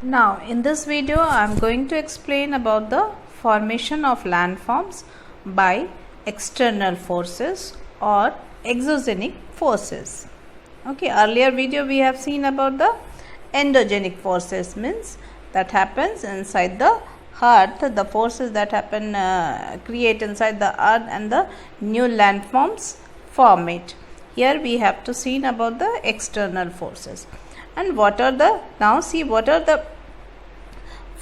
Now in this video I am going to explain about the formation of landforms by external forces or exogenic forces. Okay, earlier video we have seen about the endogenic forces, means that happens inside the earth, the forces that happen create inside the earth and the new landforms form it. Here we have to see about the external forces. And what are the, now see what are the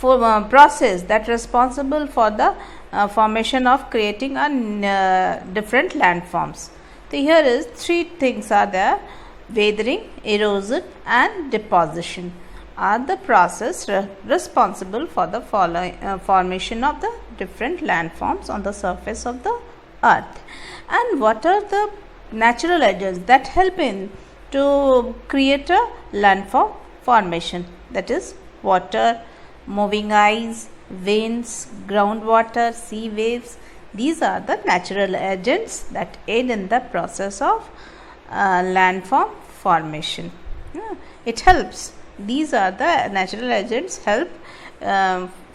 process that responsible for the formation of creating a different landforms. So here is three things are there: weathering, erosion and deposition are the process responsible for the formation of the different landforms on the surface of the earth. And what are the natural agents that help in to create a landform formation? That is water, moving ice, winds, groundwater, sea waves. These are the natural agents that aid in the process of landform formation. It helps. These are the natural agents help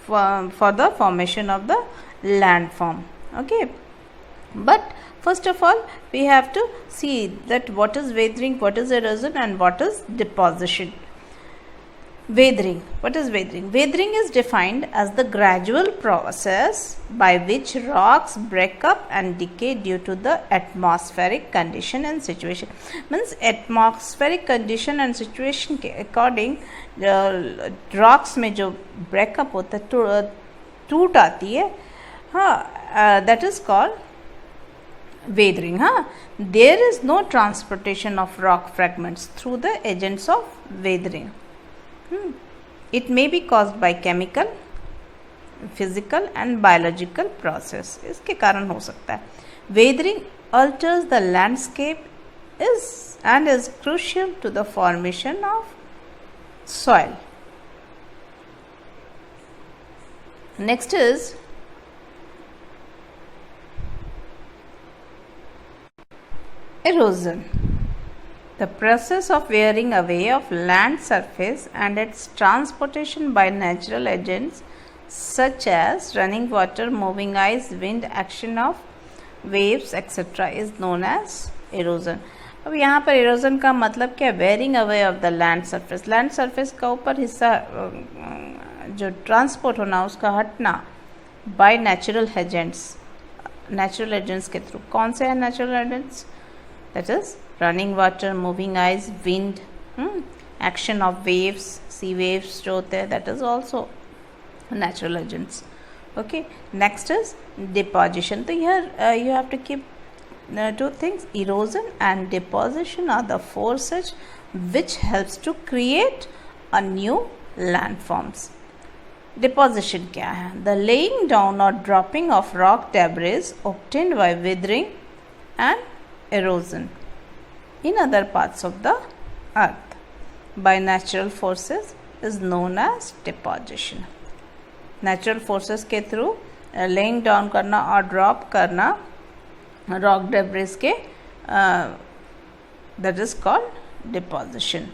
for the formation of the landform. Okay, but first of all we have to see that what is weathering, what is erosion and what is deposition. Weathering. What is weathering? Weathering is defined as the gradual process by which rocks break up and decay due to the atmospheric condition and situation. Means atmospheric condition and situation के according rocks में जो break up होता है, टूट आती है, हाँ, that is called weathering. There is no transportation of rock fragments through the agents of weathering. It may be caused by chemical, physical and biological process. इसके कारण हो सकता है. Weathering alters the landscape and is crucial to the formation of soil. Next is erosion. The process of wearing away of land surface and its transportation by natural agents such as running water, moving ice, wind, action of waves etc. is known as erosion. अब यहाँ पर erosion का मतलब क्या? wearing away of the land surface. land surface का ऊपर हिस्सा जो ट्रांसपोर्ट होना उसका हटना by natural agents. natural agents के थ्रू. कौन से हैं natural agents? That is running water, moving ice, wind, action of waves, sea waves जो होते हैं, that is also natural agents. Okay, next is deposition. So here you have to keep two things: erosion and deposition are the forces which helps to create a new landforms. Deposition क्या है? The laying down or dropping of rock debris obtained by weathering and erosion in other parts of the earth by natural forces is known as deposition. Natural forces के through laying down करना और drop करना rock debris के that is called deposition.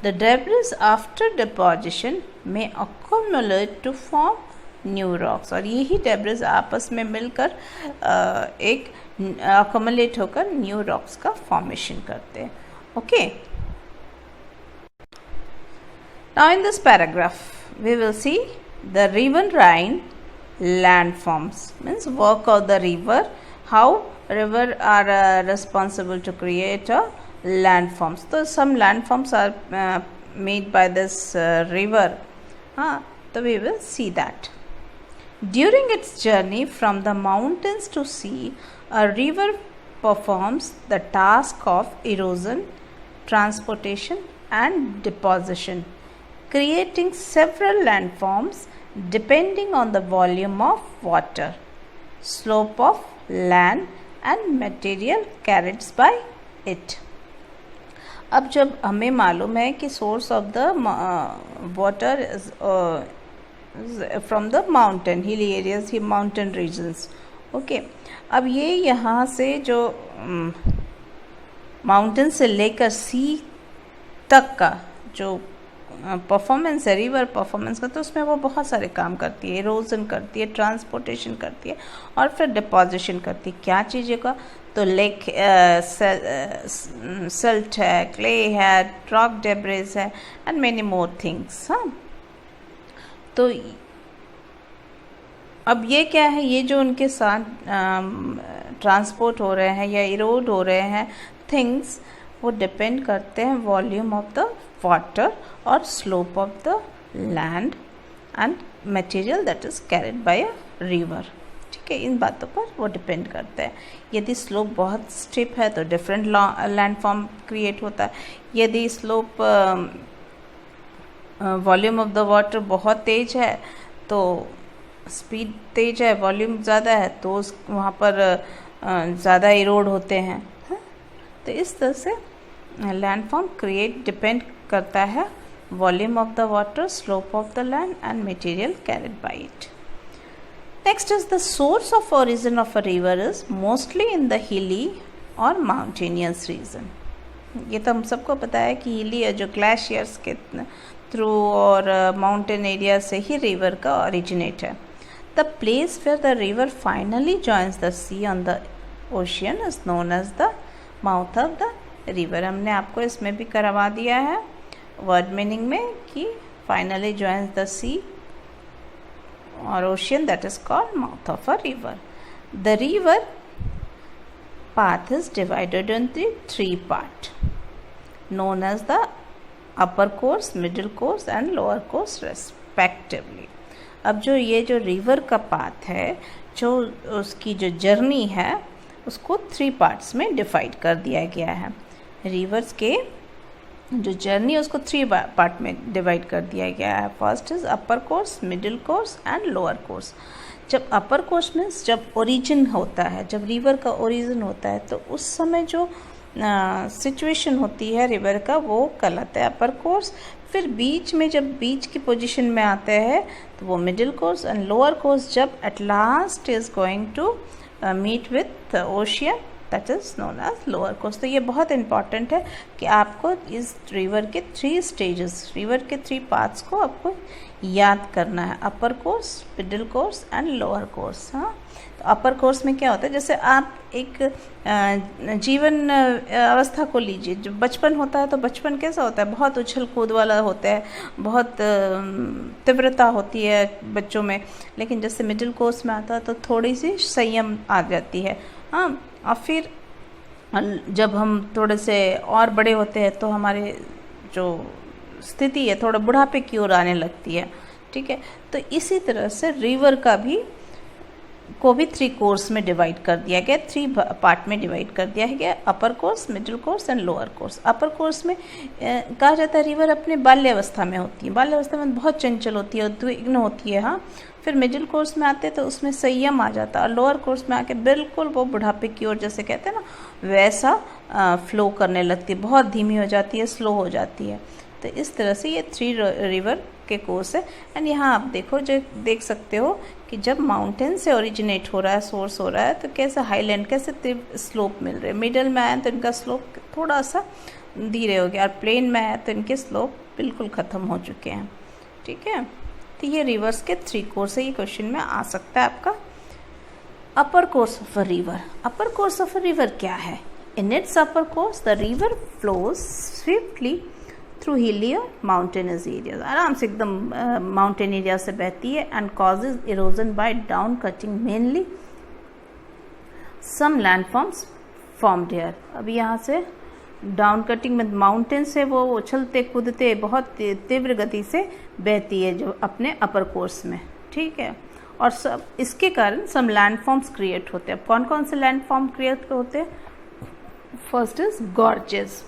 The debris after deposition may accumulate to form new rocks और यही debris आपस में मिलकर एक अकोमुलेट होकर न्यू रॉक्स का फॉर्मेशन करते हैं. Okay, now in this paragraph we will see the riverine landforms, means work of the river, how river are responsible to create a landforms. So some landforms are made by this river. So we will see that. During its journey from the mountains to sea, a river performs the task of erosion, transportation and deposition, creating several landforms depending on the volume of water, slope of land and material carried by it. अब जब हमें मालूम है कि source of the water is from the mountain, hilly areas, mountain regions. Okay, अब ये यहाँ से जो माउंटेन से लेकर सी तक का जो परफॉर्मेंस है, रिवर परफॉर्मेंस का, तो उसमें वो बहुत सारे काम करती है, इरोजन करती है, ट्रांसपोर्टेशन करती है और फिर डिपोजिशन करती है क्या चीज़ें का, तो लेक सिल्ट है, क्ले है, रॉक डेब्रिस है एंड मेनी मोर थिंग्स। हाँ, तो अब ये क्या है, ये जो उनके साथ ट्रांसपोर्ट हो रहे हैं या इरोड हो रहे हैं थिंग्स, वो डिपेंड करते हैं वॉल्यूम ऑफ द वाटर और slope of the land and material that is carried by a river. ठीक है, इन बातों पर वो डिपेंड करता है। यदि स्लोप बहुत स्टिप है तो डिफरेंट लैंडफॉर्म क्रिएट होता है, यदि slope volume of the water बहुत तेज है तो स्पीड तेज है, वॉल्यूम ज़्यादा है तो वहाँ पर ज़्यादा इरोड होते हैं। हाँ? तो इस तरह से लैंडफॉर्म क्रिएट डिपेंड करता है volume of the water, slope of the land and material carried by it. Next is the source of origin of a river is mostly in the hilly और माउंटेनियस रीजन। ये तो हम सबको पता है कि हिली है जो ग्लेशियर्स के थ्रू और माउंटेन एरिया से ही रिवर का ओरिजिनेट है। The place where the river finally joins the sea on the ocean is known as the mouth of the river. हमने आपको इसमें भी करवा दिया है वर्ड मीनिंग में कि फाइनली जॉइन्स द सी और ocean, that is called mouth of a river. The river path is divided into three parts known as the upper course, middle course and lower course respectively। अब जो ये जो river का path है, जो उसकी जो जर्नी है, उसको 3 पार्ट्स में डिवाइड कर दिया गया है। रिवर्स के जो जर्नी है उसको 3 पार्ट में डिवाइड कर दिया गया है। First is upper course, middle course and lower course. जब अपर कोर्स मीन्स जब ओरिजिन होता है, जब रिवर का ओरिजिन होता है, तो उस समय जो सिचुएशन होती है रिवर का वो कहलाता है अपर कोर्स। फिर बीच में जब बीच की पोजीशन में आते हैं तो वो middle course, and lower course जब at last is going to meet with ocean, that is known as lower course. तो ये बहुत इंपॉर्टेंट है कि आपको इस रिवर के 3 स्टेजेस, रिवर के 3 पार्ट्स को आपको याद करना है, upper course, middle course and lower course. हाँ, तो अपर कोर्स में क्या होता है, जैसे आप एक जीवन अवस्था को लीजिए, जब बचपन होता है तो बचपन कैसा होता है, बहुत उछल कूद वाला होता है, बहुत तीव्रता होती है बच्चों में। लेकिन जैसे मिडिल कोर्स में आता है तो थोड़ी सी संयम आ जाती है। हाँ, और फिर जब हम थोड़े से और बड़े होते हैं तो हमारे जो स्थिति है थोड़ा बुढ़ापे की ओर आने लगती है। ठीक है, तो इसी तरह से रिवर का भी को भी 3 कोर्स में डिवाइड कर दिया गया, 3 पार्ट में डिवाइड कर दिया गया, upper course, middle course and lower course. Upper course में कहा जाता है रिवर अपने बाल्यावस्था में होती है, बाल्यावस्था में बहुत चंचल होती है, उद्विग्न होती है। हाँ, फिर मिडिल कोर्स में आते तो उसमें संयम आ जाता है, और लोअर कोर्स में आके बिल्कुल वो बुढ़ापे की ओर, जैसे कहते हैं ना, वैसा फ्लो करने लगती है, बहुत धीमी हो जाती है, स्लो हो जाती है। तो इस तरह से ये 3 रिवर के कोर्स है। एंड यहाँ आप देखो, जो देख सकते हो कि जब माउंटेन से ओरिजिनेट हो रहा है, सोर्स हो रहा है, तो कैसे हाईलैंड, कैसे स्लोप मिल रहे हैं। मिडल में आया तो इनका स्लोप थोड़ा सा धीरे हो गया, और प्लेन में आया तो इनके स्लोप बिल्कुल ख़त्म हो चुके हैं। ठीक है, तो ये रिवर्स के 3 कोर्स है, ये क्वेश्चन में आ सकता है आपका। Upper course of a river, upper course of a river क्या है? In its upper course the river flows swiftly through hilly और माउंटेनस एरियाज, आराम से एकदम माउंटेन एरिया से बहती है, and causes erosion by down cutting mainly some landforms formed here. अभी यहाँ से डाउन कटिंग में माउंटेन से वो उछलते कूदते बहुत तीव्र गति से बहती है जो अपने अपर कोर्स में। ठीक है, और सब इसके कारण सम लैंडफॉर्म्स क्रिएट होते हैं। कौन कौन से लैंडफॉर्म क्रिएट होते हैं? First is gorges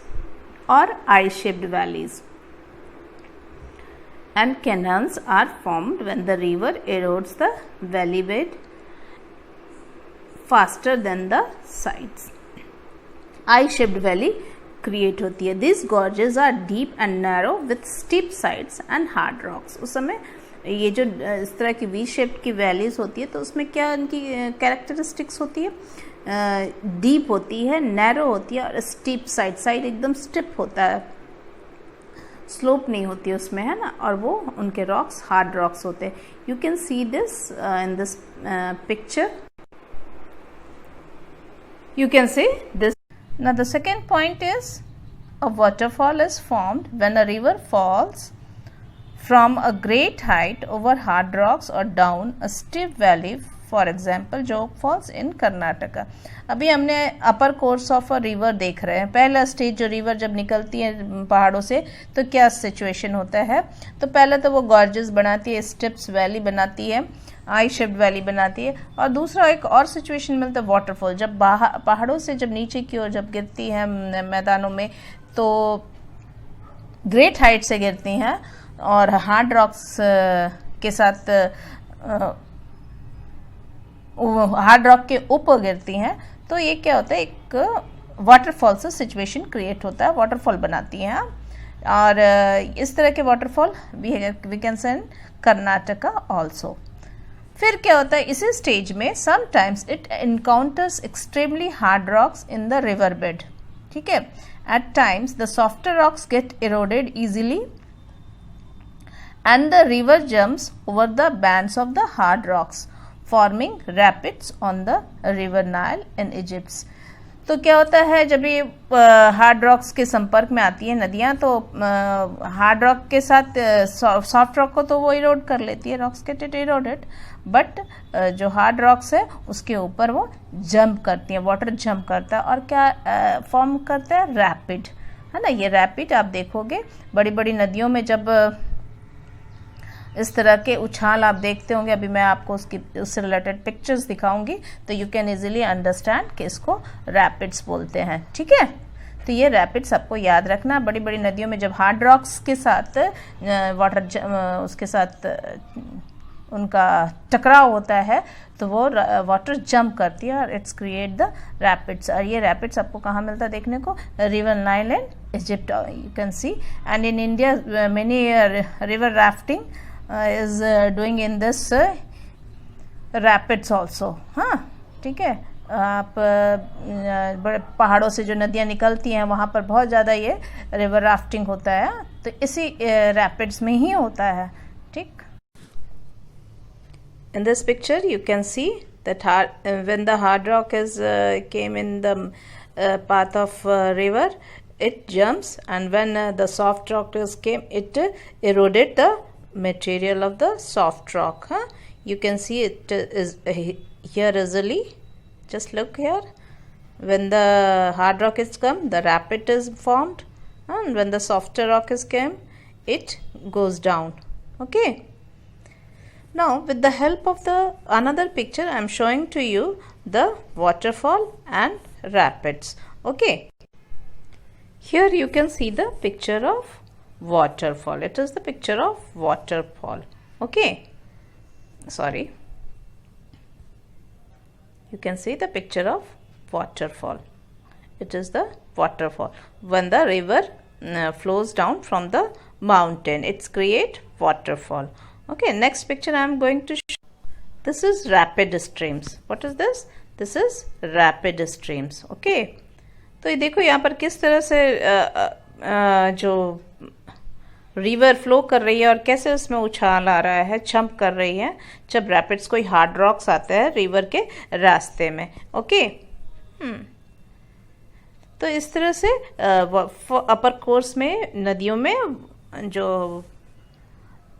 or eye-shaped valleys, and canals are formed when the river erodes the valley bed faster than the sides. Eye-shaped valley create होती है। These gorges are deep and narrow with steep sides and hard rocks। उस समय ये जो इस तरह की V shaped की वैलीज होती है तो उसमें क्या इनकी कैरेक्टरिस्टिक्स होती है? डीप होती है, नैरो होती है, और स्टीप साइड, साइड एकदम स्टिप होता है, स्लोप नहीं होती उसमें, है ना, और वो उनके रॉक्स हार्ड रॉक्स होते हैं. You can see this in this picture. You can see this. Now the second point is a waterfall is formed when a river falls from a great height over hard rocks or down a steep valley. For example, Jog Falls in Karnataka. अभी हमने अपर course of a river देख रहे हैं. पहला stage जो river जब निकलती है पहाड़ों से तो क्या सिचुएशन होता है. तो पहले तो वो गॉर्जेस बनाती है, स्टेप्स वैली बनाती है, आई शेप्ड वैली बनाती है. और दूसरा एक और सिचुएशन मिलता है वाटरफॉल. जब पहाड़ों से जब नीचे की ओर जब गिरती है मैदानों में तो ग्रेट हाइट से गिरती हैं और हार्ड रॉक्स के साथ हार्ड रॉक के ऊपर गिरती हैं. तो ये क्या होता है, एक वाटरफॉल से सिचुएशन क्रिएट होता है, वाटरफॉल बनाती हैं. और इस तरह के waterfall we can say in Karnataka also. फिर क्या होता है इसी स्टेज में sometimes it encounters extremely hard rocks in the river bed. ठीक है. At times the softer rocks get eroded easily and the river jumps over the bands of the hard rocks forming rapids on the river Nile in Egypt. तो क्या होता है जब ये hard rocks के संपर्क में आती है नदियाँ तो हार्ड रॉक के साथ सॉफ्ट रॉक को तो वो इरोड कर लेती है, rocks get it eroded, but जो हार्ड रॉक्स है उसके ऊपर वो जंप करती हैं, वाटर जंप करता है और क्या फॉर्म करता है, रैपिड, है ना. ये रैपिड आप देखोगे बड़ी बड़ी नदियों में जब इस तरह के उछाल आप देखते होंगे. अभी मैं आपको उससे रिलेटेड पिक्चर्स दिखाऊंगी तो यू कैन इजीली अंडरस्टैंड कि इसको रैपिड्स बोलते हैं. ठीक है. तो ये रैपिड्स आपको याद रखना. बड़ी बड़ी नदियों में जब हार्ड रॉक्स के साथ उसके साथ उनका टकराव होता है तो वो वाटर जंप करती है और इट्स क्रिएट द रैपिड्स. और ये रैपिड्स आपको कहाँ मिलता है देखने को, river Nile in Egypt you can C. And in India many river rafting is doing in this rapids also. हाँ ठीक है. आप बड़े पहाड़ों से जो नदियाँ निकलती हैं वहाँ पर बहुत ज़्यादा ये रिवर राफ्टिंग होता है. तो इसी रैपिड्स में ही होता है. ठीक. In this picture you can see that when the hard rock is came in the path of river, it jumps, and when the soft rock came, it eroded the material of the soft rock. You can see it is here easily. Just look here. When the hard rock is come, the rapid is formed, and when the softer rock is came, it goes down. Okay. Now with the help of the another picture I am showing to you the waterfall and rapids. Okay. Here you can see the picture of waterfall. It is the picture of waterfall. Okay. Sorry. You can see the picture of waterfall. It is the waterfall. When the river flows down from the mountain, it's create waterfall. Okay. Next picture I am going to show. This is rapid streams. What is this? This is rapid streams. Okay. तो ये देखो यहाँ पर किस तरह से जो river flow कर रही है और कैसे उसमें उछाल आ रहा है, जंप कर रही है जब रैपिड्स कोई हार्ड रॉक्स आते हैं रिवर के रास्ते में. ओके. तो इस तरह से अपर कोर्स में नदियों में जो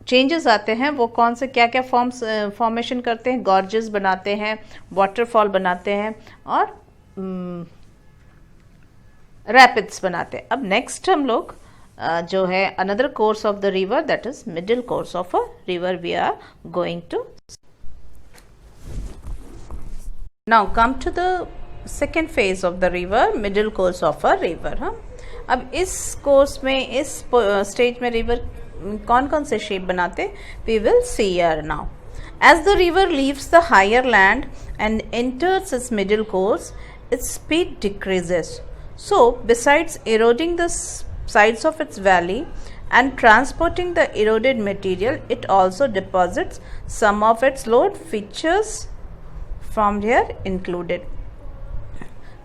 चेंजेस आते हैं वो कौन से क्या क्या फॉर्मेशन करते हैं, गॉर्जेस बनाते हैं, वाटरफॉल बनाते हैं और रैपिड्स बनाते हैं. अब नेक्स्ट हम लोग जो है another course of the river, that is middle course of a river we are going to. Now come to the second phase of the river, middle course of a river. अब इस course में इस stage में river कौन कौन से shape बनाते we will see here now. As the river leaves the higher land and enters its middle course, its speed decreases. So besides eroding the sides of its valley and transporting the eroded material, it also deposits some of its load, features from here included.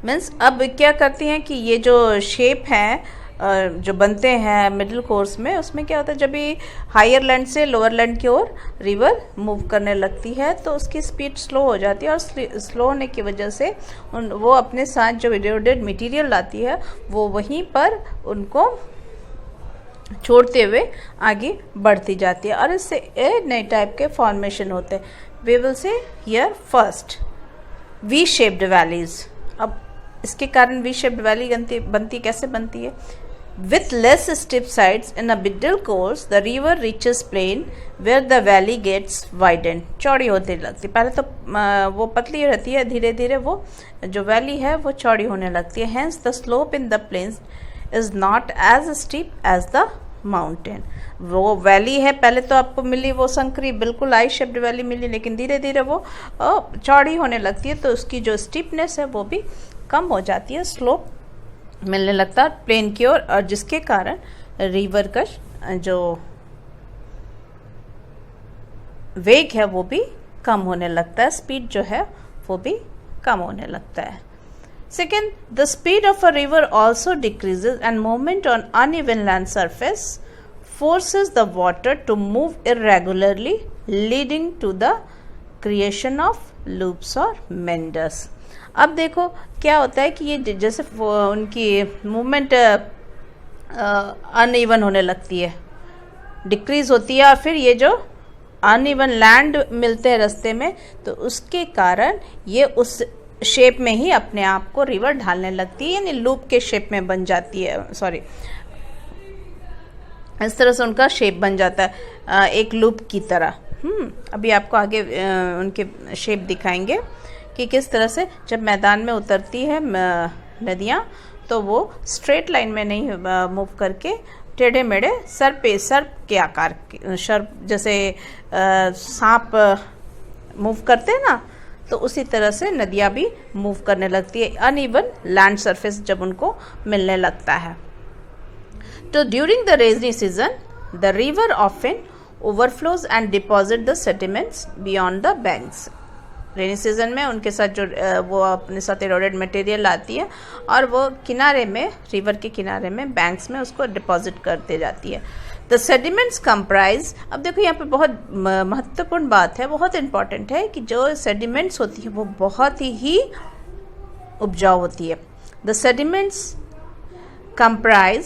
Means अब क्या करती हैं कि ये जो shape है जो बनते हैं मिडिल कोर्स में, उसमें क्या होता है, जब भी हायर लैंड से लोअर लैंड की ओर रिवर मूव करने लगती है तो उसकी स्पीड स्लो हो जाती है, और स्लो होने की वजह से वो अपने साथ जो इरोडेड मटेरियल लाती है वो वहीं पर उनको छोड़ते हुए आगे बढ़ती जाती है, और इससे नए टाइप के फॉर्मेशन होते हैं। We will see here first V shaped valleys. अब इसके कारण वी शेप्ड वैली बनती कैसे बनती है? With less steep sides in a middle course the river reaches plain where the valley gets widened. चौड़ी होने लगती, पहले तो वो पतली रहती है, धीरे धीरे वो जो वैली है वो चौड़ी होने लगती है। Hence the slope in the plains is not as steep as the mountain. वो वैली है, पहले तो आपको मिली वो संकरी बिल्कुल आई शेप्ड वैली मिली, लेकिन धीरे धीरे वो चौड़ी होने लगती है, तो उसकी जो स्टीपनेस है वो भी कम हो जाती है, स्लोप मिलने लगता है प्लेन की ओर, और जिसके कारण रिवर का जो वेग है वो भी कम होने लगता है, स्पीड जो है वो भी कम होने लगता है। Second, the speed of a river also decreases and movement on uneven land surface forces the water to move irregularly, leading to the creation of loops or meanders. अब देखो क्या होता है कि ये जैसे उनकी मूवमेंट अनइवन होने लगती है, डिक्रीज होती है, और फिर ये जो अनइवन लैंड मिलते हैं रास्ते में, तो उसके कारण ये उस शेप में ही अपने आप को रिवर ढालने लगती है, यानी लूप के शेप में बन जाती है, सॉरी इस तरह से उनका शेप बन जाता है एक लूप की तरह। अभी आपको आगे उनके शेप दिखाएंगे कि किस तरह से जब मैदान में उतरती है नदियाँ तो वो स्ट्रेट लाइन में नहीं मूव करके टेढ़े मेढ़े सर्प के आकार के, सर्प जैसे सांप मूव करते हैं ना, तो उसी तरह से नदियाँ भी मूव करने लगती है, अनइवन लैंड सरफेस जब उनको मिलने लगता है। तो during the rainy season the river often overflows and deposit the sediments beyond the banks. Rainy season में उनके साथ जो वो अपने साथ इरोडेड मटेरियल लाती है और वो किनारे में, रिवर के किनारे में, बैंक्स में उसको डिपॉजिट करते जाती है। द सेडिमेंट्स कंप्राइज, अब देखो यहाँ पे बहुत महत्वपूर्ण बात है, बहुत इंपॉर्टेंट है कि जो सेडिमेंट्स होती है वो बहुत ही उपजाऊ होती है। The sediments comprise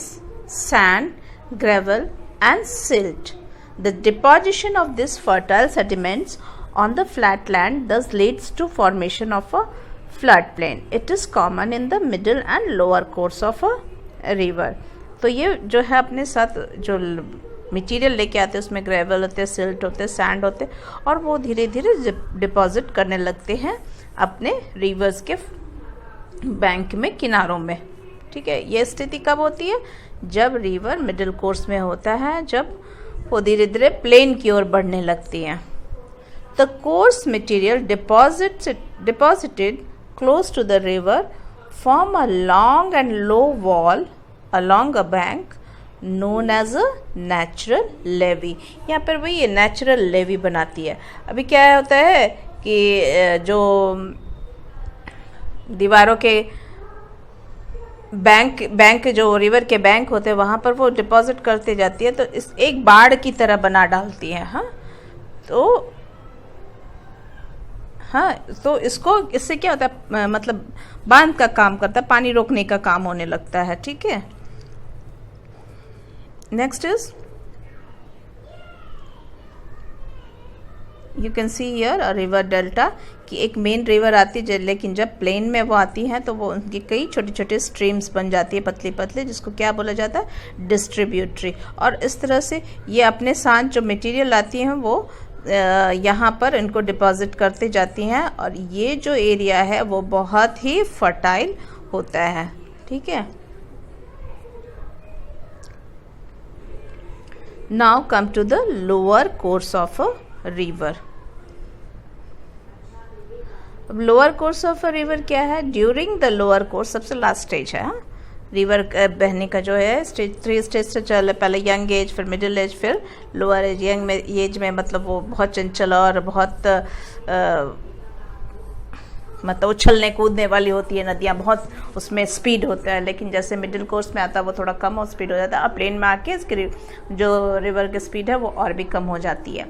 sand, gravel and silt. The deposition of this fertile sediments on the flat land thus leads to formation of a flood plain. It is common in the middle and lower course of a river. तो ये जो है अपने साथ जो material लेके आते हैं उसमें ग्रेवल होते हैं, सिल्ट होते हैं, सैंड होते हैं, और वो धीरे धीरे डिपॉजिट करने लगते हैं अपने रिवर्स के बैंक में, किनारों में। ठीक है, ये स्थिति कब होती है? जब रिवर मिडिल कोर्स में होता है, जब वो धीरे धीरे प्लेन की ओर बढ़ने लगती है। The coarse material deposited close to the river form a long and low wall along a bank known as a natural levee. यहाँ पर वही ये natural levee बनाती है। अभी क्या होता है कि जो दीवारों के बैंक जो रिवर के बैंक होते हैं वहाँ पर वो डिपॉजिट करते जाती है, तो इस एक बाड़ की तरह बना डालती है। तो इससे क्या होता है, मतलब बांध का काम करता है, पानी रोकने का काम होने लगता है। ठीक है, next is you can see here a river delta, कि एक मेन रिवर आती है, लेकिन जब प्लेन में वो आती हैं तो वो उनकी कई छोटे छोटे स्ट्रीम्स बन जाती है, पतली पतली, जिसको क्या बोला जाता है? डिस्ट्रीब्यूटरी। और इस तरह से ये अपने साथ जो मटेरियल लाती हैं वो यहाँ पर इनको डिपॉजिट करते जाती हैं, और ये जो एरिया है वो बहुत ही फर्टाइल होता है। ठीक है, now come to the lower course of a river. अब lower course of a river क्या है? ड्यूरिंग द लोअर कोर्स, सबसे लास्ट स्टेज है रिवर बहने का जो है, स्टेज 3 स्टेज से चल, पहले यंग एज, फिर मिडिल एज, फिर लोअर एज। यंग एज में मतलब वो बहुत चंचल और बहुत मतलब उछलने कूदने वाली होती है नदियाँ, बहुत उसमें स्पीड होता है, लेकिन जैसे मिडिल कोर्स में आता है वो थोड़ा कम और स्पीड हो जाता है। अब प्लेन में आके इसकी जो रिवर की स्पीड है वो और भी कम हो जाती है।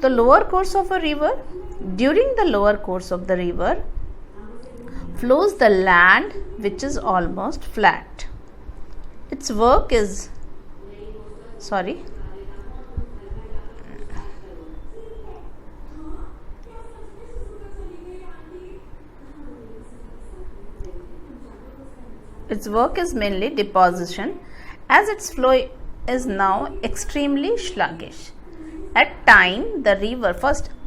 तो lower course of a river, during the lower course of the river flows the land which is almost flat. Its work is mainly deposition, as its flow is now extremely sluggish.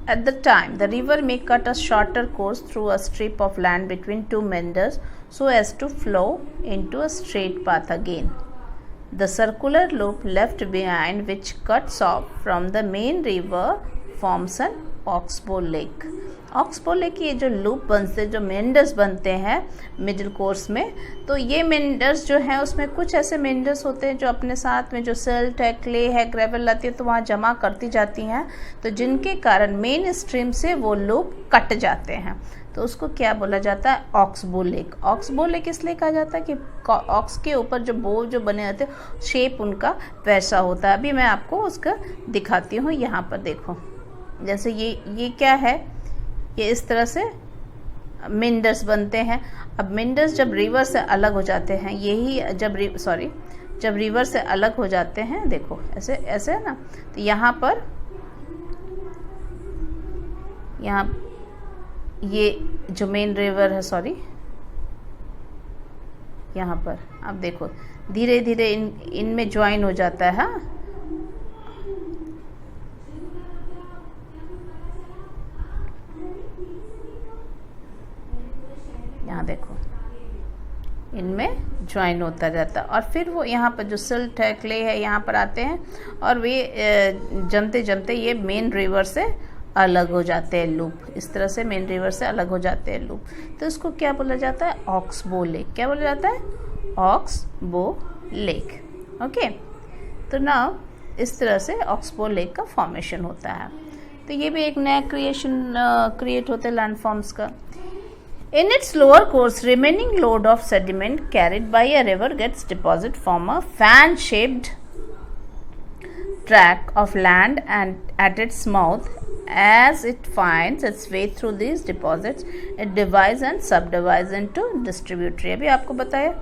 At the time, the river may cut a shorter course through a strip of land between two meanders so as to flow into a straight path again. The circular loop left behind, which cuts off from the main river, forms an oxbow lake. Oxbow lake की ये जो loop बनते, जो meanders बनते हैं middle course में, तो ये मेंडर्स जो हैं उसमें कुछ ऐसे मेंडर्स होते हैं जो अपने साथ में जो सिल्ट है, क्ले है, ग्रेवल लाती है तो वहाँ जमा करती जाती हैं, तो जिनके कारण मेन स्ट्रीम से वो लूप कट जाते हैं, तो उसको क्या बोला जाता है? Oxbow lake. ऑक्सबो लेक इसलिए कहा जाता है कि ऑक्स के ऊपर जो बो जो बने रहते हैं शेप उनका वैसा होता है। अभी मैं आपको उसका दिखाती हूँ। यहाँ पर देखो, जैसे ये क्या है, ये इस तरह से मेंडर्स बनते हैं। अब मेंडर्स जब रिवर से अलग हो जाते हैं, यही जब रिवर से अलग हो जाते हैं, देखो ऐसे ऐसे है ना, तो यहाँ पर ये जो मेन रिवर है, यहाँ पर अब देखो धीरे धीरे इनमें ज्वाइन हो जाता है। हाँ, यहाँ देखो इनमें ज्वाइन होता जाता है, और फिर वो यहाँ पर जो सिल्ट है, क्ले है, यहाँ पर आते हैं और वे जमते जमते ये मेन रिवर से अलग हो जाते हैं लूप। इस तरह से मेन रिवर से अलग हो जाते हैं लूप, तो इसको क्या बोला जाता है? Oxbow lake. क्या बोला जाता है? Oxbow lake. ओके, तो नाउ इस तरह से ऑक्सबो लेक का फॉर्मेशन होता है। तो ये भी एक नया क्रिएट होता है लैंडफॉर्म्स का। In its lower course, remaining load of sediment carried by a river gets deposited from a fan-shaped tract of land, and at its mouth, as it finds its way through these deposits, it divides and subdivides into distributary। अभी आपको बताया,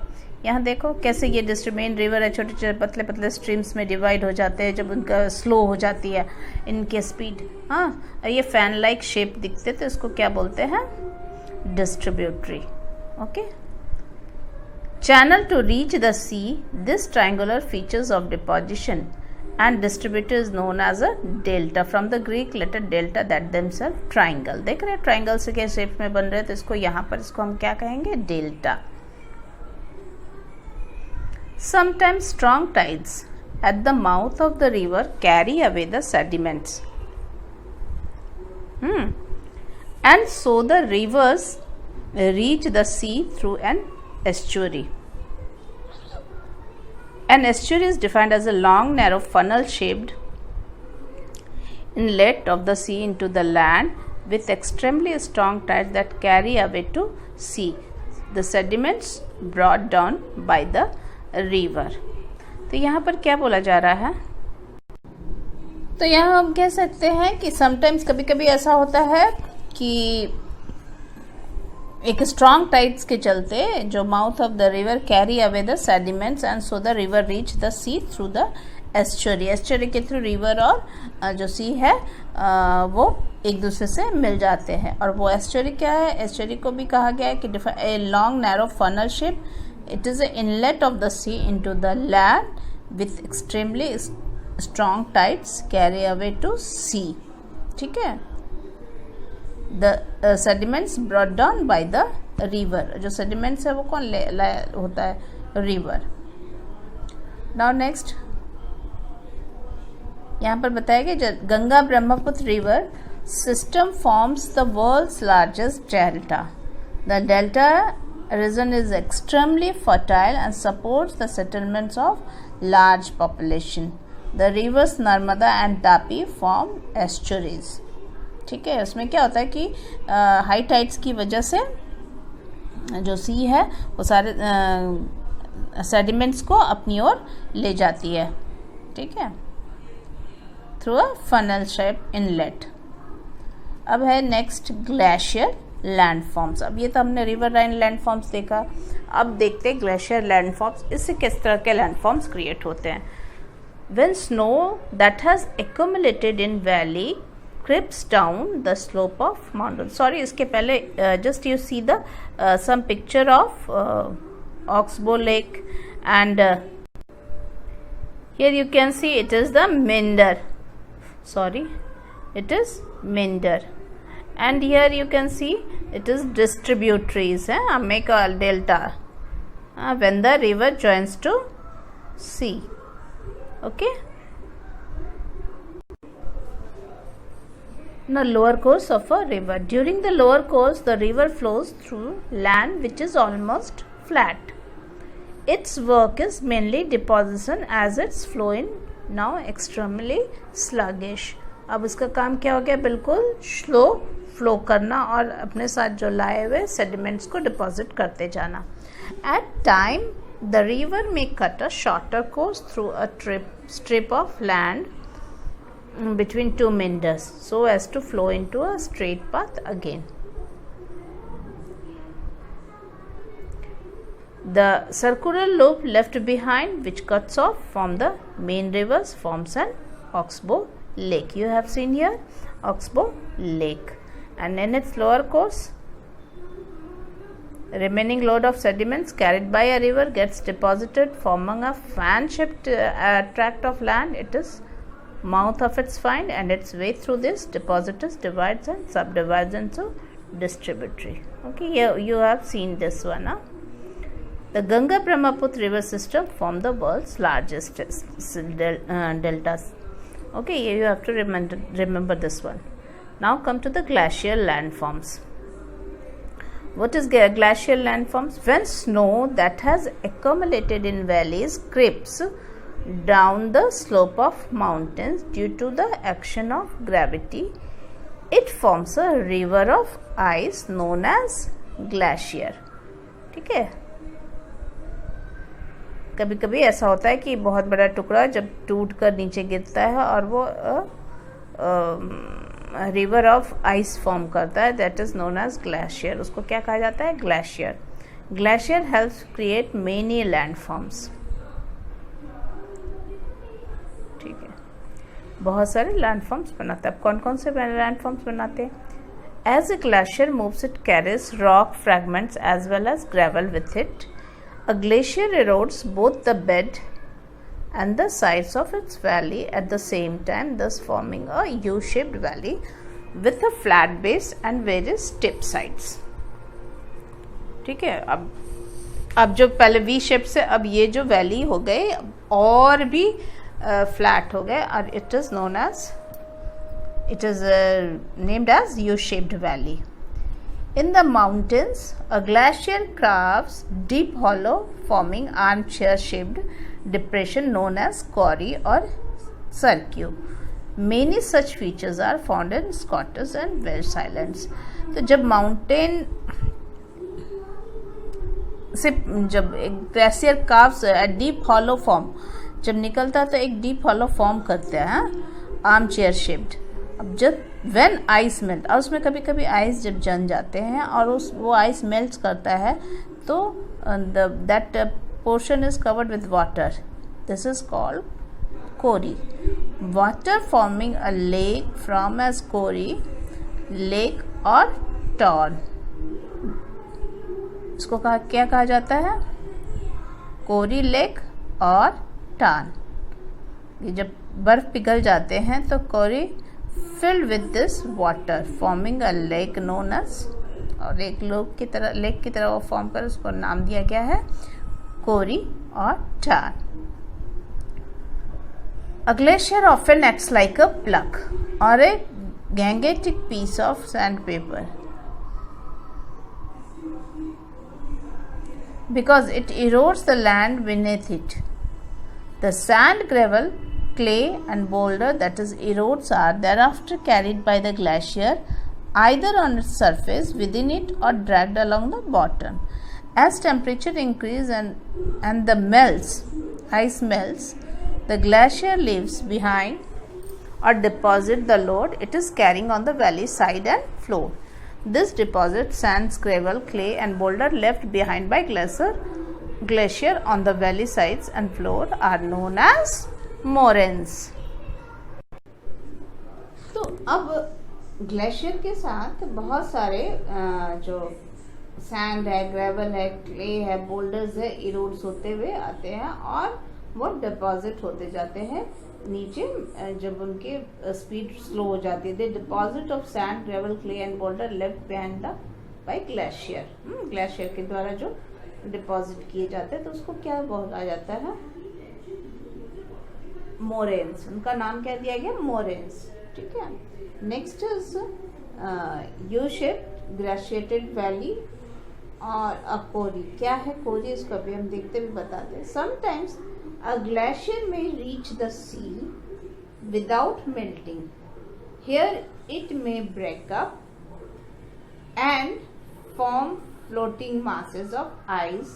यहाँ देखो कैसे ये main river है, छोटे छोटे पतले पतले स्ट्रीम्स में डिवाइड हो जाते हैं जब उनका स्लो हो जाती है इनकी स्पीड। हाँ, और ये फैन लाइक शेप दिखते, तो इसको क्या बोलते हैं? Distributary. Okay, channel to reach the sea. This triangular features of deposition and distributor is known as a delta, from the Greek letter delta, that themselves triangle। देख रहे हैं ट्राइंगल से क्या शेप में बन रहे हैं, तो इसको यहाँ पर इसको हम क्या कहेंगे? Delta. Sometimes strong tides at the mouth of the river carry away the sediments, and so the rivers reach the sea through an estuary. An estuary is defined as a long, narrow, funnel-shaped inlet of the sea into the land with extremely strong tides that carry away to sea the sediments brought down by the river। तो यहाँ पर क्या बोला जा रहा है? तो यहाँ हम कह सकते हैं कि समटाइम्स कभी कभी ऐसा होता है कि एक स्ट्रॉन्ग टाइड्स के चलते जो mouth of the river carry away the sediments, and so the river reach the sea through the estuary. Estuary के थ्रू रिवर और जो सी है वो एक दूसरे से मिल जाते हैं। और वो एस्चुरी क्या है? एस्चुरी को भी कहा गया है कि a long narrow funnel shape, it is a inlet of the sea into the land with extremely strong tides carry away to sea. ठीक है, the sediments brought down by the river। जो sediments है वो कौन होता है? river। now next यहाँ पर बताया कि Ganga Brahmaputra river system forms the world's largest delta। the delta region is extremely fertile and supports the settlements of large population। the rivers Narmada and Tapi form estuaries। ठीक है, उसमें क्या होता है कि हाई टाइड्स की वजह से जो सी है वो सारे सेडिमेंट्स को अपनी ओर ले जाती है, ठीक है, through a funnel shape inlet. अब है नेक्स्ट ग्लेशियर लैंडफॉर्म्स। अब ये तो हमने रिवर राइन लैंडफॉर्म्स देखा, अब देखते हैं ग्लेशियर लैंडफॉर्म्स। इससे किस तरह के लैंडफॉर्म्स क्रिएट होते हैं। When snow that has accumulated in valley creeps down the slope of mountain. Sorry, इसके पहले just you see the some picture of Oxbow Lake and here you can see it is the Minder. Sorry, it is Minder. And here you can see it is distributaries. Make a delta when the river joins to sea. Okay. Now lower course of a river. During the lower course, the river flows through land which is almost flat. Its work is mainly deposition as its flowing now extremely sluggish. अब इसका काम क्या हो गया, बिल्कुल slow flow करना और अपने साथ जो लाए हुए सेडिमेंट्स को डिपॉजिट करते जाना। At time the river may cut a shorter course through a strip of land between two minders so as to flow into a straight path again. The circular loop left behind which cuts off from the main rivers forms an oxbow lake. You have seen here oxbow lake, and in its lower course remaining load of sediments carried by a river gets deposited forming a fan shaped tract of land. It is mouth of its find and its way through this depositors divides and subdivides into distributary. Okay, here you have seen this one. The Ganga Brahmaputra river system form the world's largest deltas. Okay, here you have to remember this one. Now come to the glacial landforms. What is glacial landforms? When snow that has accumulated in valleys creeps down the slope of mountains due to the action of gravity, it forms a river of ice known as glacier. ठीक है, कभी कभी ऐसा होता है कि बहुत बड़ा टुकड़ा जब टूट कर नीचे गिरता है और वो रिवर ऑफ आइस फॉर्म करता है, that is known as glacier. उसको क्या कहा जाता है, glacier. Glacier helps create many landforms. ठीक है, बहुत सारे लैंडफॉर्म्स बनाता है। अब कौन कौन से लैंडफॉर्म्स बनाते हैं? As a glacier moves it carries rock fragments as well as gravel with it. A glacier erodes both the bed and the sides of its valley at the same time, thus forming a U-shaped valley with a flat base and various steep sides. ठीक है, अब जो पहले V shape से अब ये जो valley हो गए और भी फ्लैट हो गए और it is named as U-shaped valley. In the mountains, a glacier carves deep hollow forming armchair-shaped depression known as corrie or cirque. Many such features are found in Scottish and Welsh Islands. तो जब mountain से जब एक glacier carves deep hollow form जब निकलता है तो एक डीप हॉलो फॉर्म करते हैं आर्म चेयर शेप्ड। अब जब व्हेन आइस मेल्ट, और उसमें कभी कभी आइस जब जम जाते हैं और वो आइस मेल्ट करता है तो that portion is covered with water, this is called corrie. Water forming a lake from as corrie lake और टॉर्न, इसको क्या कहा जाता है, कोरी लेक और टान। ये जब बर्फ पिघल जाते हैं तो कोरी filled with this water forming a lake known as, और एक लेक की तरह वो फॉर्म कर उसको नाम दिया गया है कोरी और टान। A glacier often acts like a plug or a gigantic piece of sandpaper because it erodes the land beneath it. The sand gravel clay and boulder, that is erodes, are thereafter carried by the glacier either on its surface, within it, or dragged along the bottom. As temperature increases and the ice melts, the glacier leaves behind or deposit the load it is carrying on the valley side and floor. This deposit sand, gravel, clay and boulder left behind by glacier on the valley sides and floor are known as moraines. तो अब glacier के साथ बहुत सारे जो sand है, gravel है, clay है, बोल्डर्स है, इरोड्स होते हुए आते हैं और वो डिपॉजिट होते जाते हैं नीचे जब उनके स्पीड स्लो हो जाती है. The deposit of sand, gravel, clay and boulder left behind by glacier. Glacier के द्वारा जो डिपॉजिट किए जाते हैं तो उसको क्या बोला जाता है? मोरेन्स. उनका नाम क्या दिया गया? मोरेन्स. ठीक है. Next is U shaped glaciated valley और अ कोरी. क्या है कोरी? इसको अभी हम देखते भी बताते हैं. Sometimes a glacier may reach the sea without melting. Here it may break up and form floating masses of ice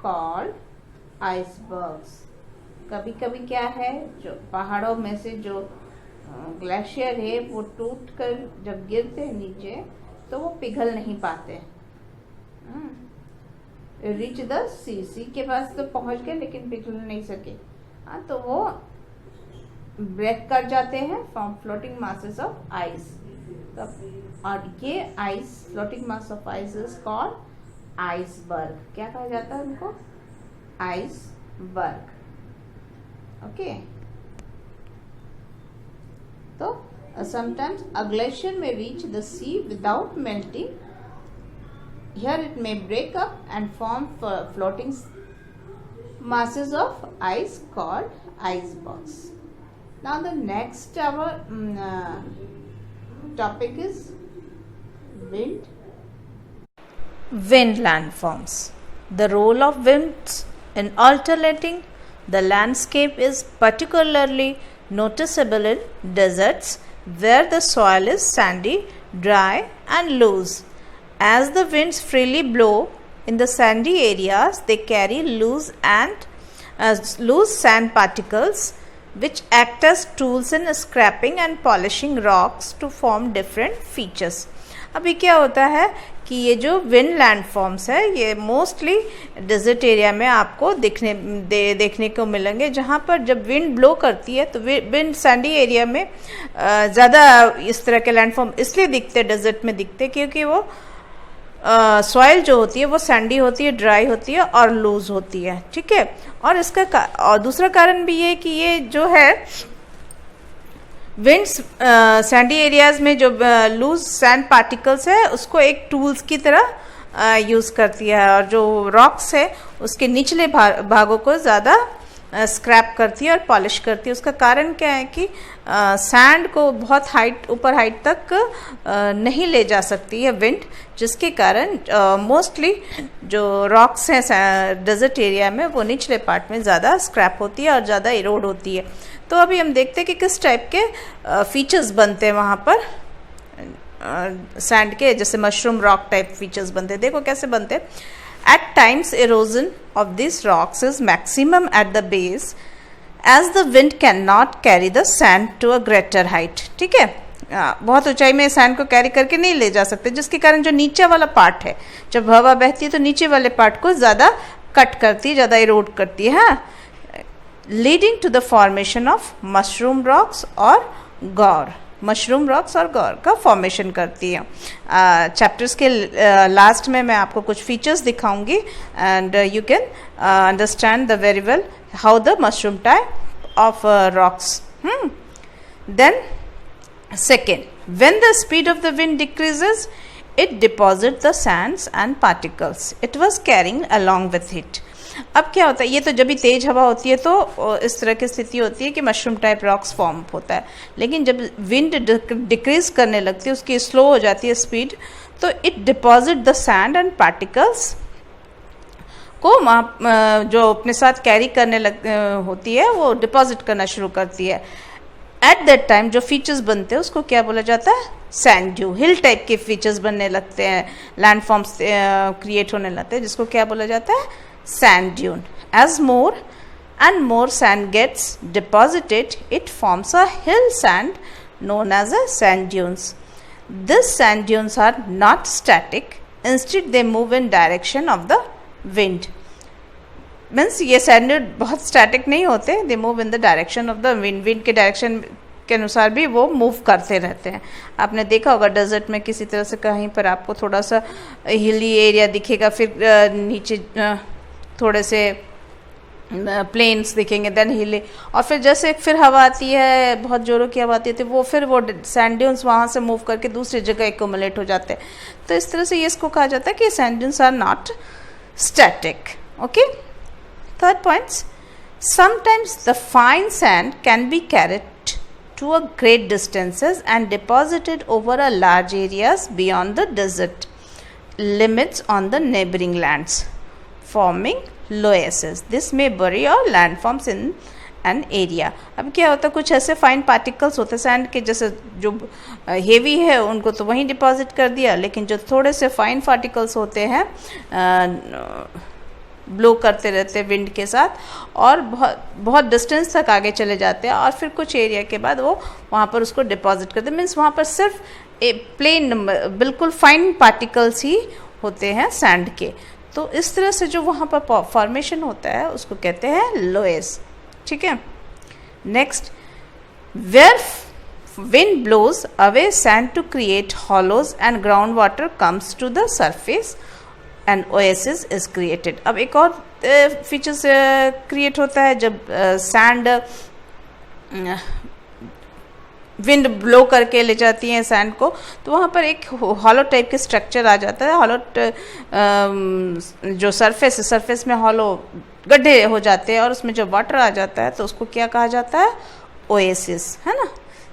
called icebergs. कभी कभी क्या है, जो पहाड़ों में से जो ग्लेशियर है वो टूट कर जब गिरते हैं नीचे तो वो पिघल नहीं पाते. रीच द सी के पास तो पहुंच गए लेकिन पिघल नहीं सके. तो वो ब्रेक कर जाते हैं from floating masses of ice. और ये ice, floating mass of ice is called iceberg. क्या कहा जाता है उनको? आइसबर्ग. ओके. तो समटाइम्स अ ग्लेशियर में reach the sea without melting. Here it may break up and form floating masses of ice called icebergs. Now the next our topic is wind. Wind landforms. The role of winds in alternating the landscape is particularly noticeable in deserts where the soil is sandy, dry and loose. As the winds freely blow in the sandy areas, they carry loose sand particles which act as tools in scraping and polishing rocks to form different features. अभी क्या होता है कि ये जो wind landforms है ये mostly desert area में आपको देखने को मिलेंगे, जहाँ पर जब विंड ब्लो करती है तो विंड सैंडी एरिया में ज़्यादा इस तरह के लैंडफॉर्म इसलिए दिखते, डेजर्ट में दिखते, क्योंकि वो सॉइल जो होती है वो सैंडी होती है, ड्राई होती है और लूज होती है. ठीक है. और इसका और दूसरा कारण भी ये कि ये जो है विंड्स सैंडी एरियाज में जो लूज सैंड पार्टिकल्स है उसको एक टूल्स की तरह यूज़ करती है और जो रॉक्स है उसके निचले भागों को ज़्यादा स्क्रैप करती है और पॉलिश करती है. उसका कारण क्या है कि सैंड को बहुत ऊपर हाइट तक नहीं ले जा सकती है विंड, जिसके कारण मोस्टली जो रॉक्स हैं डेजर्ट एरिया में वो निचले पार्ट में ज़्यादा स्क्रैप होती है और ज़्यादा इरोड होती है. तो अभी हम देखते हैं कि किस टाइप के फीचर्स बनते हैं वहाँ पर सैंड के, जैसे मशरूम रॉक टाइप फीचर्स बनते हैं. देखो कैसे बनते हैं. At times erosion of these rocks is maximum at the base as the wind cannot carry the sand to a greater height. ठीक है. बहुत ऊंचाई में सैंड को कैरी करके नहीं ले जा सकते, जिसके कारण जो नीचे वाला पार्ट है, जब हवा बहती है तो नीचे वाले पार्ट को ज़्यादा कट करती है, ज़्यादा इरोड करती है, leading to the formation of mushroom rocks और गौर. मशरूम रॉक्स और गौर का फॉर्मेशन करती है. चैप्टर्स के लास्ट में मैं आपको कुछ फीचर्स दिखाऊंगी and you can understand the very well how the mushroom type of rocks. Then second, when the speed of the wind decreases it deposit the sands and particles it was carrying along with it. अब क्या होता है, ये तो जब भी तेज हवा होती है तो इस तरह की स्थिति होती है कि मशरूम टाइप रॉक्स फॉर्म होता है, लेकिन जब विंड डिक्रीज करने लगती है, उसकी स्लो हो जाती है स्पीड, तो it deposit the sand and particles को जो अपने साथ कैरी करने होती है वो डिपॉजिट करना शुरू करती है। एट दैट टाइम जो फीचर्स बनते हैं उसको क्या बोला जाता है? Sand dune. हिल टाइप के फीचर्स बनने लगते हैं, लैंडफॉर्म्स क्रिएट होने लगते हैं, जिसको क्या बोला जाता है? Sand dune. As more and more sand gets deposited, it forms a hill sand known as a sand dunes. These sand dunes are not static, instead they move in direction of the wind. Means ये sand dune बहुत static नहीं होते, they move in the direction of the wind. Wind के direction के अनुसार भी वो move करते रहते हैं। आपने देखा होगा डेजर्ट में किसी तरह से कहीं पर आपको थोड़ा सा हिली एरिया दिखेगा, फिर नीचे थोड़े से प्लेन्स दिखेंगे, देन हिले, और फिर जैसे फिर हवा आती है, बहुत जोरों की हवा आती है, तो वो फिर वो सैंड ड्यून्स वहाँ से मूव करके दूसरी जगह एक्यूमुलेट हो जाते हैं। तो इस तरह से ये इसको कहा जाता है कि sand dunes are not static. Okay, third points, sometimes the fine sand can be carried to a great distances and deposited over a large areas beyond the desert limits on the neighbouring lands, forming loeses. This may bury or landforms in an area. अब क्या होता है, कुछ ऐसे fine particles होते हैं sand के, जैसे जो हेवी है उनको तो वहीं डिपॉजिट कर दिया, लेकिन जो थोड़े से फाइन पार्टिकल्स होते हैं ब्लो करते रहते हैं विंड के साथ और बहुत डिस्टेंस तक आगे चले जाते हैं, और फिर कुछ एरिया के बाद वो वहाँ पर उसको डिपॉजिट करते हैं। मीन्स वहाँ पर सिर्फ प्लेन बिल्कुल फाइन पार्टिकल्स ही होते हैं सैंड के। तो इस तरह से जो वहाँ पर फॉर्मेशन होता है उसको कहते हैं लोएस। ठीक है, next, where wind blows away sand to create hollows and ground water comes to the surface and oasis is created. अब एक और फीचर्स क्रिएट होता है जब सैंड विंड ब्लो करके ले जाती हैं सैंड को, तो वहाँ पर एक हॉलो टाइप के स्ट्रक्चर आ जाता है। हॉलो जो सरफेस में हॉलो गड्ढे हो जाते हैं और उसमें जब वाटर आ जाता है तो उसको क्या कहा जाता है? ओएसिस, है ना।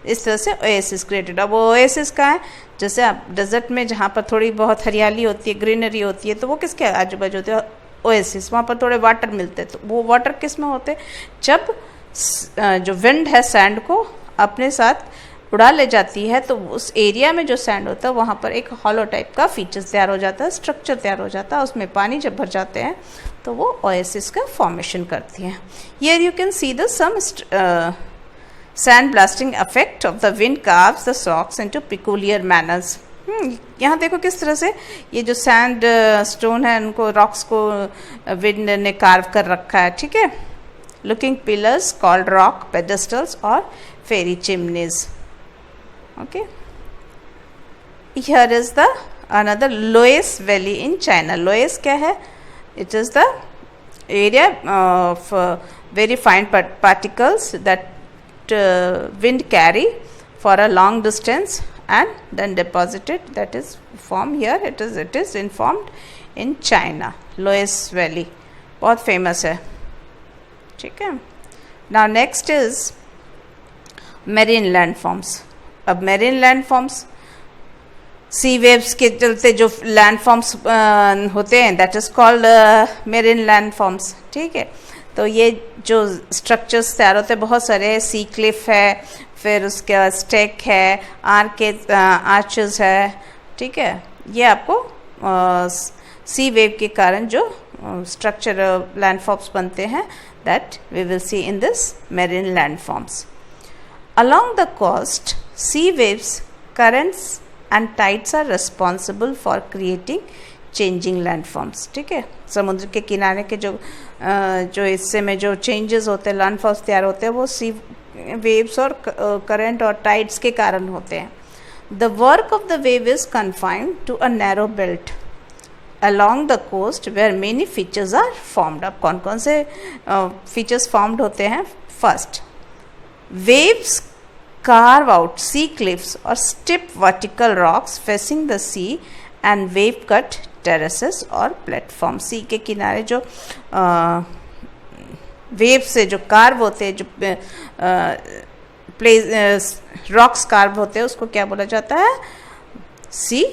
इस तरह से ओएसिस क्रिएटेड। अब ओएसिस का है, जैसे आप डेजर्ट में जहाँ पर थोड़ी बहुत हरियाली होती है, ग्रीनरी होती है, तो वो किसके आजू बाजू होते हैं? ओएसिस। वहाँ पर थोड़े वाटर मिलते हैं, तो वो वाटर किस में होते हैं? जब जो विंड है सैंड को अपने साथ उड़ा ले जाती है, तो उस एरिया में जो सैंड होता है वहाँ पर एक हॉलो टाइप का फीचर्स तैयार हो जाता है, स्ट्रक्चर तैयार हो जाता है, उसमें पानी जब भर जाते हैं तो वो ओएसिस का फॉर्मेशन करती हैं। Here you can see the some sand blasting effect of the wind carves the rocks into peculiar manners. यहाँ देखो किस तरह से ये जो सैंड स्टोन है उनको, रॉक्स को विंड ने कार्व कर रखा है। ठीक है, looking pillars called rock pedestals or fairy chimneys. Okay, here is the another Loess Valley in China. Loess क्या है? It is the area of very fine particles that wind carry for a long distance and then deposited, that is formed here. It is informed in China. Loess Valley बहुत famous है। ठीक है, now next is marine landforms. अब marine landforms सी waves के चलते जो landforms होते हैं, that is called marine landforms. ठीक है, तो ये जो स्ट्रक्चर्स तैयार होते हैं बहुत सारे हैं, सी क्लिफ है, फिर उसके बाद स्टेक है, आर्चेस है। ठीक है, ये आपको सी वेव के कारण जो स्ट्रक्चर लैंडफॉर्म्स बनते हैं, that we will see in this marine landforms. Along the coast, sea waves, currents and tides are responsible for creating changing landforms. ठीक है, समुद्र के किनारे के जो हिस्से में जो चेंजेस होते हैं, लैंडफॉर्म्स तैयार होते हैं, वो सी वेव्स और करंट और टाइड्स के कारण होते हैं। The work of the wave is confined to a narrow belt along the coast where many features are formed. अब कौन कौन से features formed होते हैं? First, waves carve out sea cliffs or steep vertical rocks facing the sea and wave cut terraces or platforms. sea के किनारे जो wave से जो कार्व होते हैं, जो रॉक्स कार्व होते हैं, उसको क्या बोला जाता है? सी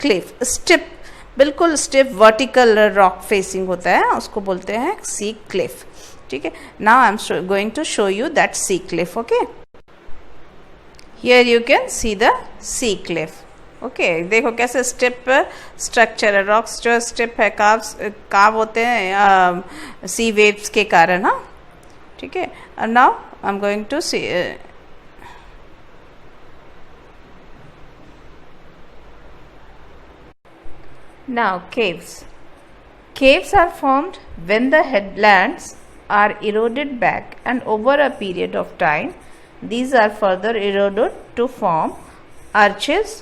क्लिफ। स्टिप बिल्कुल स्टिफ वर्टिकल रॉक फेसिंग होता है, उसको बोलते हैं सी क्लिफ. ठीक है. Now I am going to show you that sea cliff. Okay, here you can see the sea cliff. Okay, देखो कैसे स्टिप स्ट्रक्चर है. रॉक्स जो स्टिप है, काव होते हैं सी वेव्स के कारण. हाँ, ठीक है. Now I am going to see. Now caves. Caves are formed when the headlands are eroded back, and over a period of time these are further eroded to form arches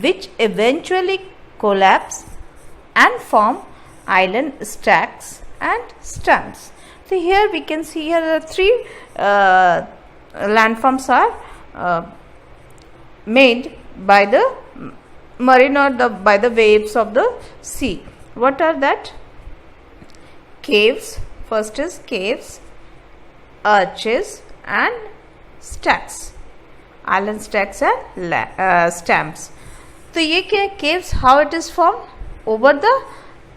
which eventually collapse and form island stacks and stumps. So here we can see here the three landforms are made by the marine or by the waves of the sea. What are that? Caves. First is caves, arches and stacks, island stacks and stamps. तो ये क्या है? Caves. How it is formed? Over the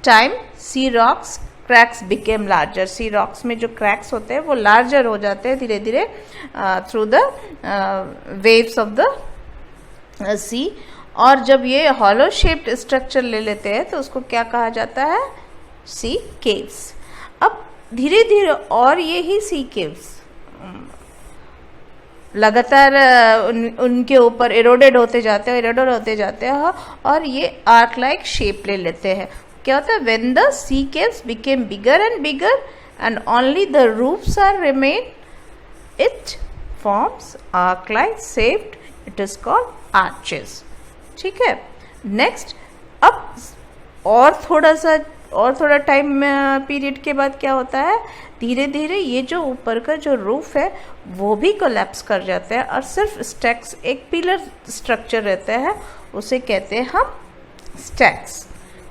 time sea rocks cracks became larger. sea rocks में जो cracks होते हैं वो larger हो जाते हैं धीरे धीरे through the waves of the sea. और जब ये हॉलो शेप्ड स्ट्रक्चर ले लेते हैं तो उसको क्या कहा जाता है? सी केव्स. अब धीरे धीरे और ये ही सी केव्स लगातार उनके ऊपर एरोडेड होते जाते हैं और ये आर्क लाइक शेप ले लेते हैं. क्या होता है? When the sea caves became bigger and bigger and only the roofs are remain, it forms arch like shaped. It is called arches. ठीक है. नेक्स्ट, अब और थोड़ा टाइम पीरियड के बाद क्या होता है? धीरे धीरे ये जो ऊपर का जो रूफ है वो भी कोलैप्स कर जाता है और सिर्फ स्टैक्स, एक पिलर स्ट्रक्चर रहता है, उसे कहते हैं हम स्टैक्स.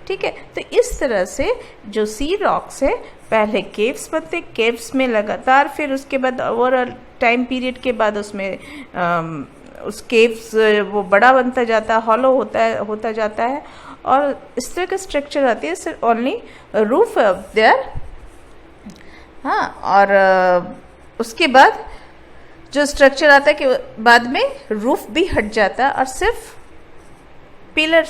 ठीक है. तो इस तरह से जो सी रॉक्स है पहले केव्स बनते, केव्स में लगातार फिर उसके बाद ओवरऑल टाइम पीरियड के बाद उसमें उस केव्स वो बड़ा बनता जाता है, हॉलो होता जाता है और इस तरह का स्ट्रक्चर आती है. सिर्फ ओनली रूफ देयर. हाँ, और उसके बाद जो स्ट्रक्चर आता है कि बाद में रूफ भी हट जाता है और सिर्फ पिलर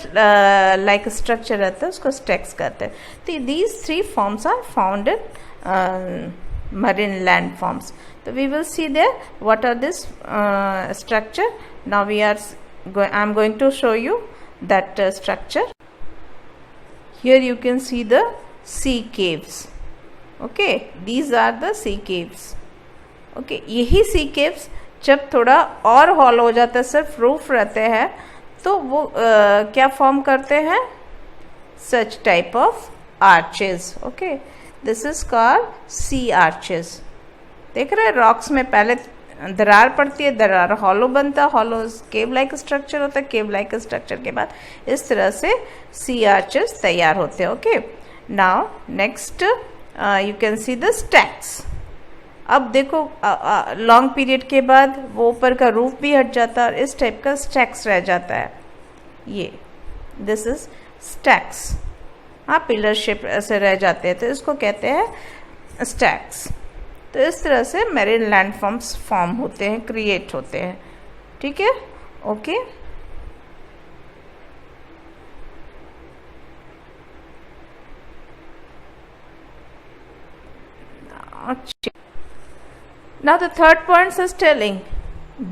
लाइक स्ट्रक्चर रहता है, उसको स्टैक्स कहते हैं. तो these three forms are found in marine landforms. So we will see there what are this structure. Now I am going to show you that structure. Here you can see the sea caves. Okay, these are the sea caves. Okay, यही sea caves जब थोड़ा और hall हो जाता है, सिर्फ roof रहते हैं, तो वो क्या फॉर्म करते हैं? such type of arches. Okay, this is called sea arches. देख रहे हैं रॉक्स में पहले दरार पड़ती है, दरार हॉलो बनता है, हॉलो केव लाइक स्ट्रक्चर होता है, केव लाइक स्ट्रक्चर के बाद इस तरह से सी आर्चेस तैयार होते हैं. Okay, now next you can see the stacks. अब देखो लॉन्ग पीरियड के बाद वो ऊपर का रूफ भी हट जाता है और इस टाइप का स्टैक्स रह जाता है. ये दिस इज स्टैक्स. हाँ, पिलर शेप ऐसे रह जाते हैं तो इसको कहते हैं स्टैक्स. तो इस तरह से मैरीन लैंडफॉर्म्स फॉर्म होते हैं, क्रिएट होते हैं. ठीक है. Okay, now the third point is telling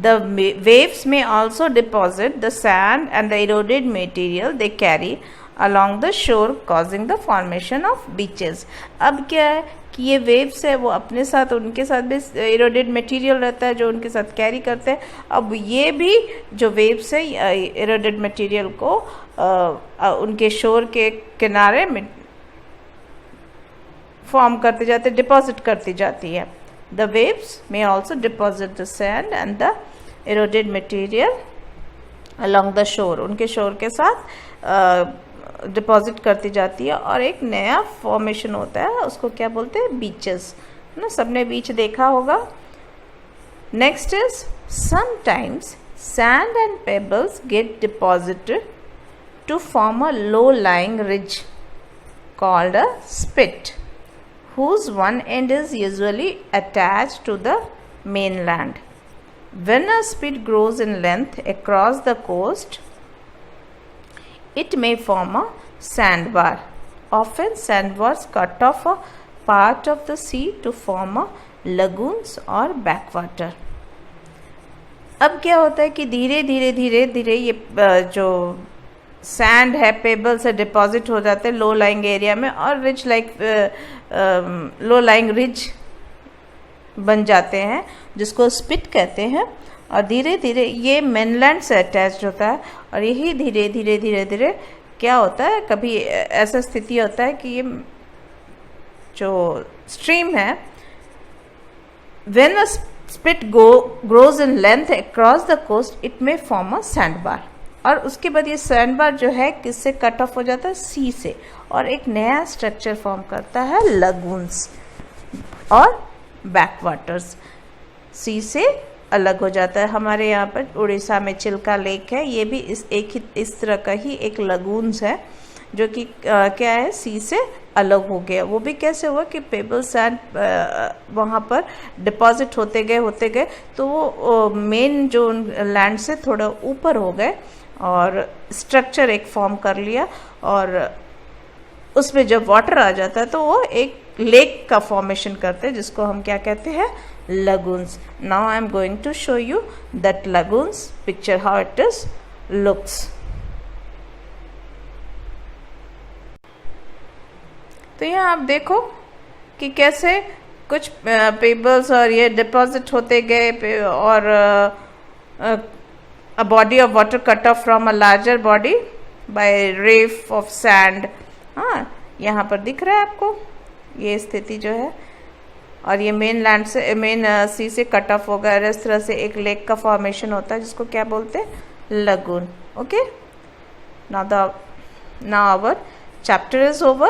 the waves may also deposit the sand and the eroded material they carry along the shore causing the formation of beaches. अब क्या है कि ये वेव्स है वो अपने साथ, उनके साथ भी इरोडेड मटेरियल रहता है जो उनके साथ कैरी करते हैं. अब ये भी जो वेव्स है इरोडेड मटेरियल को उनके शोर के किनारे में फॉर्म करते जाते, डिपॉजिट करती जाती है. The waves may also deposit the sand and the eroded material along the shore, उनके शोर के साथ डिपॉजिट करती जाती है और एक नया फॉर्मेशन होता है, उसको क्या बोलते हैं? बीचेस. ना, सबने बीच देखा होगा. Next is sometimes sand and pebbles get deposited to form a low-lying ridge called a spit, whose one end is usually attached to the mainland. When a spit grows in length across the coast, it may form a sandbar. Often sandbars cut off a part of the sea to form a lagoons or backwater. अब क्या होता है कि धीरे धीरे ये जो sand है पेबल से डिपॉजिट हो जाते हैं लो लाइंग एरिया में और ridge like low lying ridge बन जाते हैं जिसको स्पिट कहते हैं और धीरे धीरे ये मेनलैंड से अटैच्ड होता है और यही धीरे धीरे क्या होता है कभी ऐसा स्थिति होता है कि ये जो स्ट्रीम है when a spit grows in length across the coast it may form a sandbar और उसके बाद ये सैंडबार जो है किससे कट ऑफ हो जाता है सी से और एक नया स्ट्रक्चर फॉर्म करता है लगून्स और बैकवाटर्स सी से अलग हो जाता है. हमारे यहाँ पर उड़ीसा में चिल्का लेक है, ये भी इस तरह का ही एक लगून्स है जो कि क्या है सी से अलग हो गया. वो भी कैसे हुआ कि पेबल सैंड वहाँ पर डिपॉजिट होते गए तो वो मेन जो लैंड से थोड़ा ऊपर हो गए और स्ट्रक्चर एक फॉर्म कर लिया और उसमें जब वाटर आ जाता है तो वो एक लेक का फॉर्मेशन करते हैं जिसको हम क्या कहते हैं lagoons. Now I am going to show you that lagoons picture how it is looks. तो यहाँ आप देखो कि कैसे कुछ पेबल्स और ये डिपॉजिट होते गए और a body of water cut off from a larger body by reef of sand. हाँ यहाँ पर दिख रहा है आपको ये स्थिति जो है और ये मेन लैंड से मेन सी से कट ऑफ होगा और इस तरह से एक लेक का फॉर्मेशन होता है जिसको क्या बोलते हैं lagoon. Okay, now our chapter is over.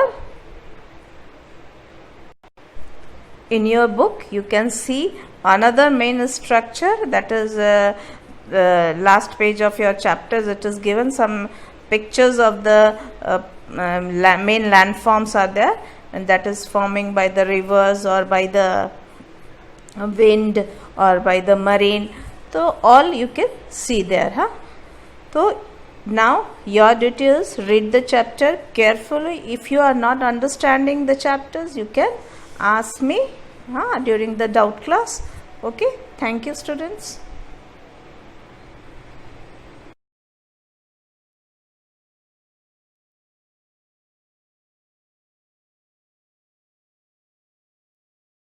In your book you can see another main structure, that is the last page of your chapters. It is given some pictures of the main landforms are there, and that is forming by the rivers or by the wind or by the marine. So all you can see there. So now your duty is read the chapter carefully. If you are not understanding the chapters, you can ask me during the doubt class. Okay, thank you students.